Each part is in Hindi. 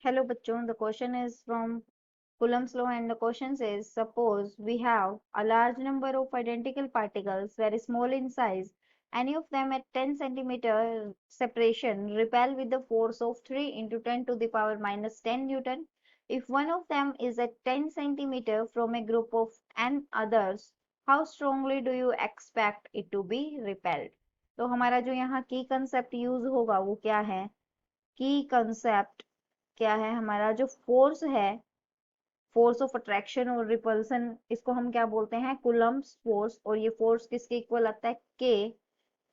Hello bachchon, the question is from Coulomb's law and the question says, suppose we have a large number of identical particles very small in size, any of them at 10 centimeter separation repel with the force of 3 into 10 to the power minus 10 Newton. If one of them is at 10 centimeter from a group of n others, how strongly do you expect it to be repelled? तो हमारा जो यहाँ की कंसेप्ट यूज होगा वो क्या है? की कंसेप्ट क्या है? हमारा जो फोर्स है, फोर्स ऑफ अट्रैक्शन और रिपल्सन, इसको हम क्या बोलते हैं? Coulomb's force. और ये फोर्स किसके इक्वल आता है? के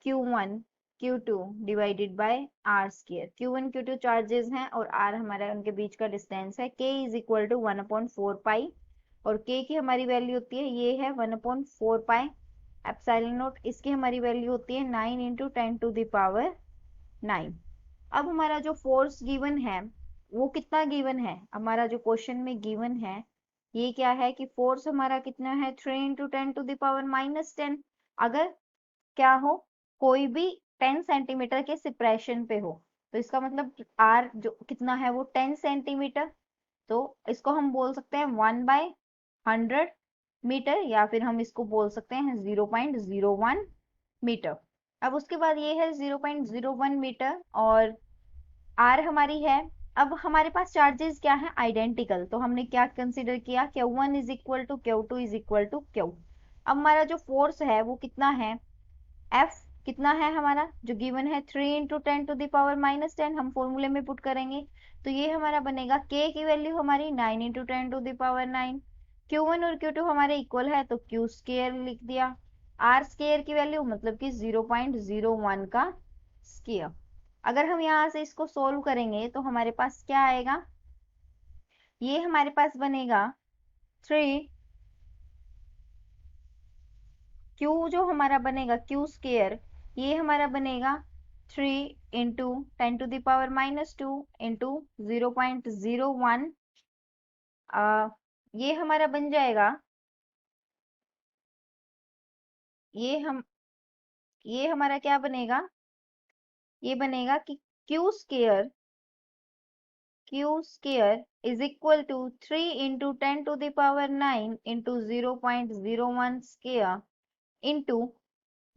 Q1 Q2 divided by R square. Q1 Q2 charges हैं और आर हमारा उनके बीच का डिस्टेंस है। K इज इक्वल टू 1/4 पाई और K की हमारी वैल्यू होती है, ये है 1/4 पाई एप्सिलॉन नॉट। इसकी हमारी वैल्यू होती है 9 इंटू 10 टू द पावर 9। अब हमारा जो फोर्स गिवन है वो कितना गिवन है? हमारा जो क्वेश्चन में गिवन है ये क्या है कि फोर्स हमारा कितना है? 3 into 10 to the power minus 10। अगर क्या हो, कोई भी 10 सेंटीमीटर के सेपरेशन पे हो तो इसका मतलब आर जो कितना है वो 10 सेंटीमीटर। तो इसको हम बोल सकते हैं 1/100 मीटर या फिर हम इसको बोल सकते हैं 0.01 मीटर। अब उसके बाद ये है 0.01 मीटर और आर हमारी है। अब हमारे पास चार्जेस क्या है? आइडेंटिकल। तो हमने क्या कंसीडर किया? Q1 is equal to Q2 is equal to Q। अब हमारा जो फोर्स है वो कितना है? F कितना है हमारा जो गिवन है? 3 into 10 to the power minus 10 हम फॉर्मूले में पुट करेंगे तो ये हमारा बनेगा K की वैल्यू हमारी 9 into 10 to the power 9। Q1 और Q2 हमारे इक्वल है तो Q स्केयर लिख दिया। R स्केयर की वैल्यू मतलब कि 0.01 का स्केयर। अगर हम यहाँ से इसको सोल्व करेंगे तो हमारे पास क्या आएगा? ये हमारे पास बनेगा 3 Q जो हमारा बनेगा Q स्केयर, ये हमारा बनेगा 3 into 10 to the power minus 2 into 0.01। ये हमारा बन जाएगा, ये हम ये हमारा क्या बनेगा? ये बनेगा कि Q square is equal to 3 into 10 to the power 9 into 0.01 square into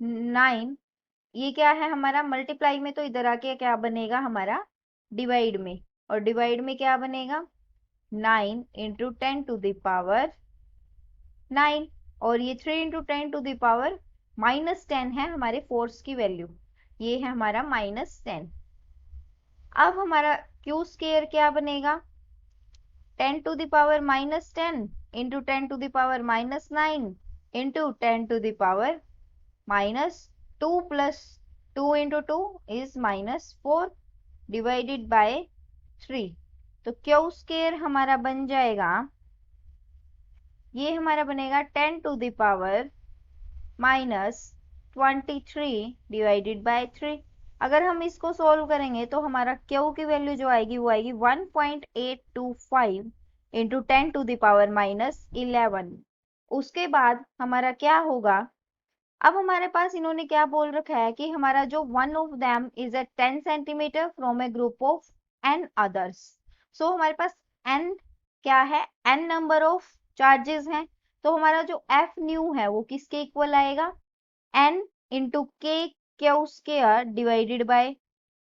9। ये क्या है हमारा? मल्टीप्लाई में तो इधर आके क्या बनेगा हमारा? डिवाइड में। और डिवाइड में क्या बनेगा? 9 इंटू 10 टू द पावर 9 और ये 3 into 10 to the power minus 10 है हमारे फोर्स की वैल्यू। ये है हमारा -10। अब हमारा क्यू स्केयर क्या बनेगा? 10 to the power -10 into 10 to the power -9 into 10 to the power -2 plus 2 into 2 is -4 divided by 3। तो क्यू स्केयर हमारा बन जाएगा, ये हमारा बनेगा 10 to the power -23 divided by 3। अगर हम इसको सोल्व करेंगे तो हमारा क्यू की वैल्यू जो आएगी वो आएगी 1.825 इंटू 10 टू द पावर -11। उसके बाद हमारा क्या होगा? अब हमारे पास इन्होंने क्या बोल रखा है कि हमारा जो one of them is at 10 centimetre from a group of n others. So हमारे पास एन क्या है? एन नंबर ऑफ चार्जेस हैं। तो हमारा जो एफ न्यू है वो किसके इक्वल आएगा? N into K Q square divided by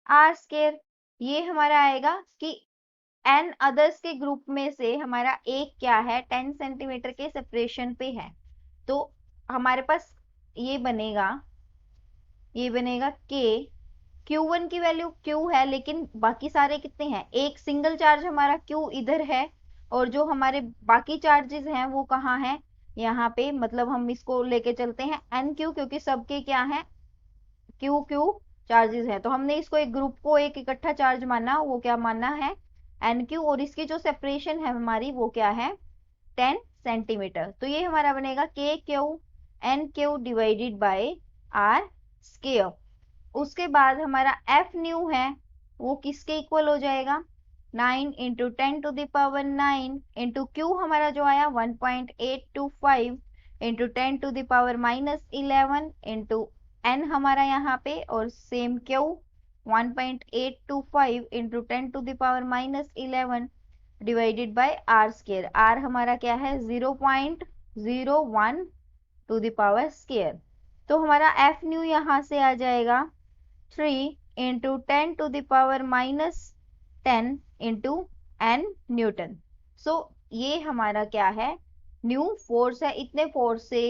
R square. ये हमारा आएगा कि एन अदर्स के ग्रुप में से हमारा एक क्या है? 10 सेंटीमीटर के सेपरेशन पे है। तो हमारे पास ये बनेगा के। Q1 की वैल्यू Q है लेकिन बाकी सारे कितने हैं? एक सिंगल चार्ज हमारा Q इधर है और जो हमारे बाकी चार्जेस हैं वो कहाँ हैं? यहाँ पे। मतलब हम इसको लेके चलते हैं NQ क्योंकि सबके क्या है? QQ चार्जेस है। तो हमने इसको एक ग्रुप को एक इकट्ठा चार्ज माना, वो क्या माना है? NQ। और इसकी जो सेपरेशन है हमारी वो क्या है? 10 सेंटीमीटर। तो ये हमारा बनेगा KQ divided by R square. उसके बाद हमारा एफ न्यू है वो किसके इक्वल हो जाएगा? 9 into 10 to the power 9 into Q हमारा जो आया 1.825 into 10 to the power -11 into N हमारा यहाँ पे और same Q 1.825 into 10 to the power minus 11 divided by R square. R हमारा क्या है 0.01 टू द पावर स्केयर। तो हमारा एफ न्यू यहां से आ जाएगा 3 into 10 to the power minus 10 into n newton. So ये हमारा क्या है न्यू फोर्स है। इतने फोर्स से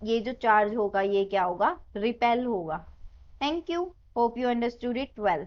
ये जो चार्ज होगा ये क्या होगा रिपेल होगा। Thank you, hope you understood it well.